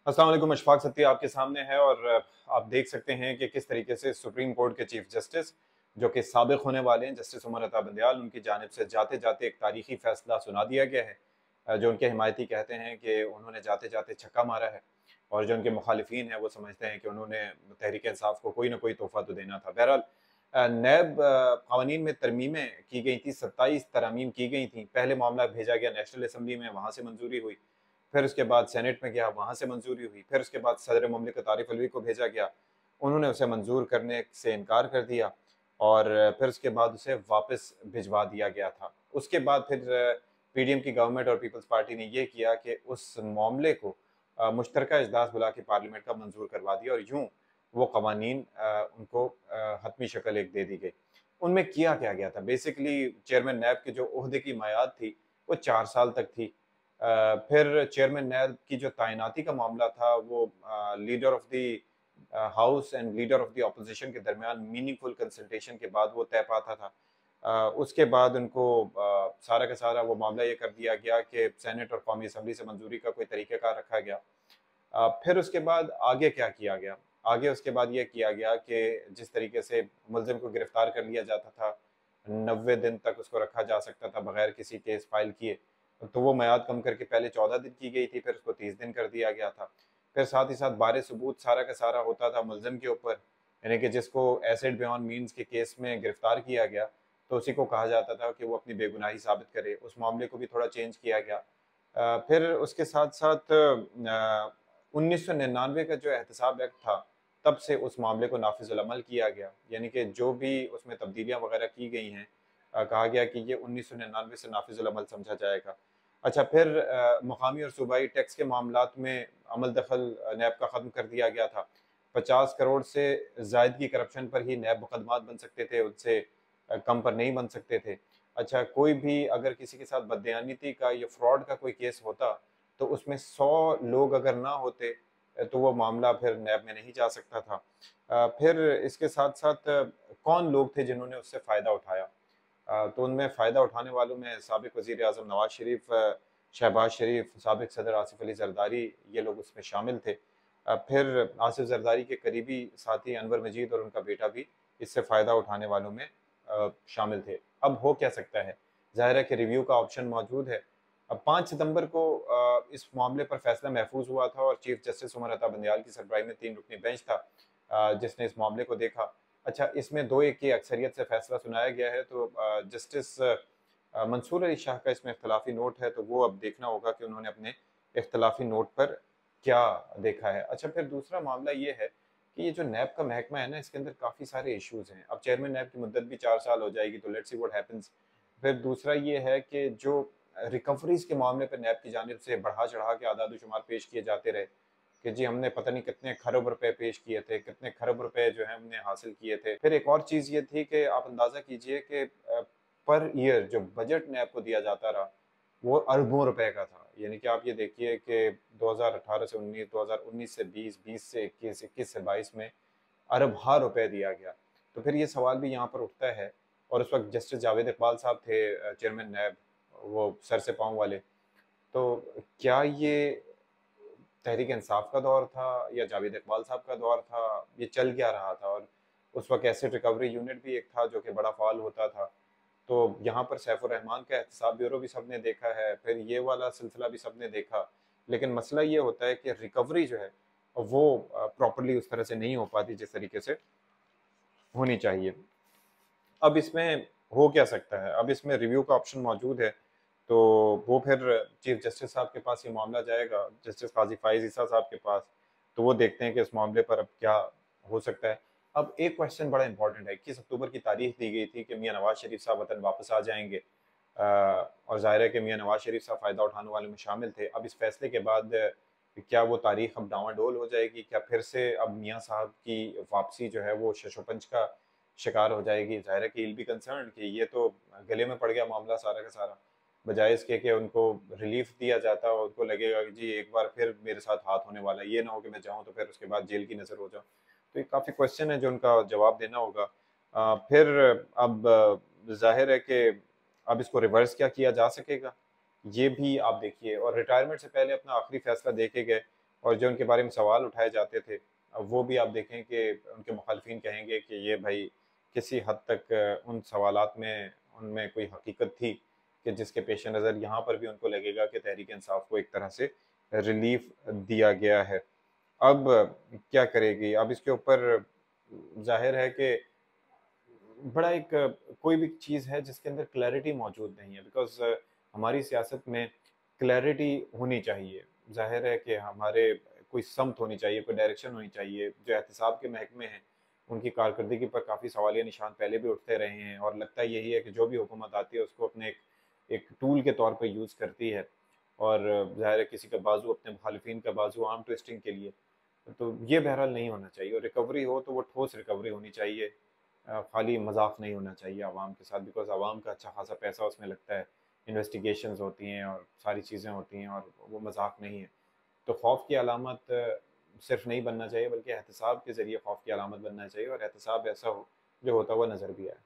अस्सलाम वालेकुम। अशफाक सत्ती आपके सामने है और आप देख सकते हैं कि किस तरीके से सुप्रीम कोर्ट के चीफ जस्टिस जो कि साबिक होने वाले हैं जस्टिस उमर अता बंदयाल, उनकी जानिब से जाते जाते एक तारीखी फैसला सुना दिया गया है। जो उनके हिमायती कहते हैं कि उन्होंने जाते जाते छक्का मारा है और जो उनके मुखालिफिन हैं वो समझते हैं कि उन्होंने तहरीक इंसाफ को कोई ना कोई तोहफा तो देना था। बहरहाल नैब कवानीन में तरमीमें की गई थी, 27 तरमीम की गई थी। पहले मामला भेजा गया नेशनल असम्बली में, वहाँ से मंजूरी हुई। फिर उसके बाद सेनेट में गया, वहाँ से मंजूरी हुई। फिर उसके बाद सदर ममलिकत आरिफ अलवी को भेजा गया, उन्होंने उसे मंजूर करने से इनकार कर दिया और फिर उसके बाद उसे वापस भिजवा दिया गया था। उसके बाद फिर पीडीएम की गवर्नमेंट और पीपल्स पार्टी ने ये किया कि उस मामले को मुश्तरका इजलास बुला के पार्लियामेंट का मंजूर करवा दिया और यूँ वो कवानीन उनको हतमी शक्ल एक दे दी गई। उनमें किया क्या गया था? बेसिकली चेयरमैन नैब के जो ओहदे की मियाद थी, वो 4 साल तक थी। फिर चेयरमैन नैब की जो तैनाती का मामला था वो leader of the house and leader of the opposition के दरमियान मीनिंगफुल कंसल्टेशन के बाद वो तय पाता था। उसके बाद उनको सारा का सारा वो मामला ये कर दिया गया कि सेनेट और कौमी असम्बली से मंजूरी का कोई तरीक़ाकार रखा गया। फिर उसके बाद आगे क्या किया गया? आगे उसके बाद ये किया गया कि जिस तरीके से मुलज़िम को गिरफ्तार कर लिया जाता था, 90 दिन तक उसको रखा जा सकता था बगैर किसी केस फाइल किए, तो वो मियाद कम करके पहले 14 दिन की गई थी, फिर उसको 30 दिन कर दिया गया था। फिर साथ ही साथ बारे सबूत सारा का सारा होता था मुलज़िम के ऊपर, यानी कि जिसको एसिड बियॉन्ड मीन्स के केस में गिरफ्तार किया गया, तो उसी को कहा जाता था कि वो अपनी बेगुनाही साबित करे। उस मामले को भी थोड़ा चेंज किया गया। फिर उसके साथ-साथ 1999 का जो एहतसाब एक्ट था, तब से उस मामले को नाफिज़ुल अमल किया गया। यानी कि जो भी उसमें तब्दीलियाँ वगैरह की गई हैं, कहा गया कि ये 1999 से नाफिज़ुल अमल समझा जाएगा। अच्छा, फिर मकामी और सूबाई टैक्स के मामलात में अमल दखल नैब का ख़त्म कर दिया गया था। 50 करोड़ से ज़ायद की करप्शन पर ही नैब मुकदमात बन सकते थे, उससे कम पर नहीं बन सकते थे। अच्छा, कोई भी अगर किसी के साथ बददयानती का या फ्रॉड का कोई केस होता, तो उसमें 100 लोग अगर ना होते, तो वो मामला फिर नैब में नहीं जा सकता था। फिर इसके साथ-साथ कौन लोग थे जिन्होंने उससे फ़ायदा उठाया? तो उनमें फ़ायदा उठाने वालों में साबिक वज़ीर-ए-आज़म नवाज़ शरीफ, शहबाज शरीफ, साबिक सदर आसिफ अली ज़रदारी, ये लोग उसमें शामिल थे। फिर आसिफ ज़रदारी के करीबी साथी अनवर मजीद और उनका बेटा भी इससे फ़ायदा उठाने वालों में शामिल थे। अब हो क्या सकता है? ज़ाहिर है कि रिव्यू का ऑप्शन मौजूद है। अब 5 सितंबर को इस मामले पर फैसला महफूज हुआ था और चीफ जस्टिस उमर अता बंदयाल की सरबराही में 3 रुकनी बेंच था जिसने इस मामले को देखा। अच्छा, इसमें 2-1 की अक्सरियत से फैसला सुनाया गया है, तो जस्टिस मंसूर अली शाह का इसमें इख्तिलाफी नोट है, तो वो अब देखना होगा कि उन्होंने अपने इख्तिलाफी नोट पर क्या देखा है। अच्छा, फिर दूसरा मामला ये है कि ये जो नैब का महकमा है ना, इसके अंदर काफ़ी सारे इश्यूज़ हैं। अब चेयरमैन नैब की मुद्दत भी 4 साल हो जाएगी, तो लेट्स सी व्हाट हैपेंस। फिर दूसरा ये है कि जो रिकवरीज़ के मामले पे नैब की जानिब से बढ़ा-चढ़ा के आदाद-ओ-शुमार पेश किए जाते रहे कि जी हमने पता नहीं कितने खरब रुपए पेश किए थे, कितने खरब रुपए जो है हमने हासिल किए थे। फिर एक और चीज़ ये थी कि आप अंदाज़ा कीजिए कि पर ईयर जो बजट नैब को दिया जाता रहा, वो अरबों रुपए का था। यानी कि आप ये देखिए कि 2018 से 19, 2019 से 20, 20 से 21, 21 से 22 में अरब-हा रुपए दिया गया। तो फिर ये सवाल भी यहाँ पर उठता है और उस वक़्त जस्टिस जावेद इकबाल साहब थे चेयरमैन नैब, वो सर से पाँव वाले। तो क्या ये तहरीक इंसाफ का दौर था या जावेद इकबाल साहब का दौर था? ये चल क्या रहा था? और उस वक़्त एसेट रिकवरी यूनिट भी एक था जो कि बड़ा फ़ाल होता था। तो यहाँ पर सैफुर रहमान का एहतसाब ब्यूरो भी सबने देखा है, फिर ये वाला सिलसिला भी सबने देखा। लेकिन मसला ये होता है कि रिकवरी जो है, वो प्रॉपर्ली उस तरह से नहीं हो पाती जिस तरीके से होनी चाहिए। अब इसमें हो क्या सकता है? अब इसमें रिव्यू का ऑप्शन मौजूद है, तो वो फिर चीफ जस्टिस साहब के पास ये मामला जाएगा, जस्टिस काज़ी फ़ाइज़ ईसा साहब के पास, तो वो देखते हैं कि इस मामले पर अब क्या हो सकता है। अब एक क्वेश्चन बड़ा इंपॉर्टेंट है, 21 अक्टूबर की तारीख दी गई थी कि मियाँ नवाज़ शरीफ साहब वतन वापस आ जाएँगे। और ज़ाहिर है कि मियाँ नवाज़ शरीफ साहब फ़ायदा उठाने वालों में शामिल थे। अब इस फैसले के बाद क्या वो तारीख अब डामाडोल हो जाएगी? क्या फिर से अब मियाँ साहब की वापसी जो है वो शशोपंज का शिकार हो जाएगी? ज़ाहिर है कि ही विल बी कंसर्न्ड कि ये तो गले में पड़ गया मामला सारा का सारा। बजाए इसके कि उनको रिलीफ दिया जाता और उनको लगेगा कि जी एक बार फिर मेरे साथ हाथ होने वाला है, ये ना हो कि मैं जाऊँ तो फिर उसके बाद जेल की नज़र हो जाऊँ। तो ये काफ़ी क्वेश्चन है जो उनका जवाब देना होगा। फिर अब ज़ाहिर है कि अब इसको रिवर्स क्या किया जा सकेगा? ये भी आप देखिए, और रिटायरमेंट से पहले अपना आखिरी फैसला दे के गए। और जो उनके बारे में सवाल उठाए जाते थे, वो भी आप देखें कि उनके मुखालफिन कहेंगे कि ये भाई किसी हद तक उन सवालात में उनमें कोई हकीकत थी कि जिसके पेश नज़र यहाँ पर भी उनको लगेगा कि तहरीक इंसाफ को एक तरह से रिलीफ दिया गया है। अब क्या करेगी? अब इसके ऊपर ज़ाहिर है कि बड़ा एक कोई भी चीज़ है जिसके अंदर क्लैरिटी मौजूद नहीं है, बिकॉज़ हमारी सियासत में क्लैरिटी होनी चाहिए। ज़ाहिर है कि हमारे कोई समत होनी चाहिए, कोई डायरेक्शन होनी चाहिए। जो एहतसाब के महकमे हैं, उनकी कारकर्दगी पर काफ़ी सवालिया निशान पहले भी उठते रहे हैं और लगता यही है कि जो भी हुकूमत आती है उसको अपने एक टूल के तौर पे यूज़ करती है और ज़ाहिर है किसी का बाज़ू अपने मुखालिफिन का बाज़ू आर्म ट्विस्टिंग के लिए। तो ये बहरहाल नहीं होना चाहिए और रिकवरी हो तो वो ठोस रिकवरी होनी चाहिए। खाली मज़ाक नहीं होना चाहिए आवाम के साथ, बिकॉज़ आवाम का अच्छा खासा पैसा उसमें लगता है। इन्वेस्टिगेशंस होती हैं और सारी चीज़ें होती हैं और वो मज़ाक नहीं है। तो खौफ की अलामत सिर्फ नहीं बनना चाहिए बल्कि एहतसाब के ज़रिए खौफ की अलामत बनना चाहिए और एहतसाब ऐसा हो जो होता हुआ नज़र भी आए।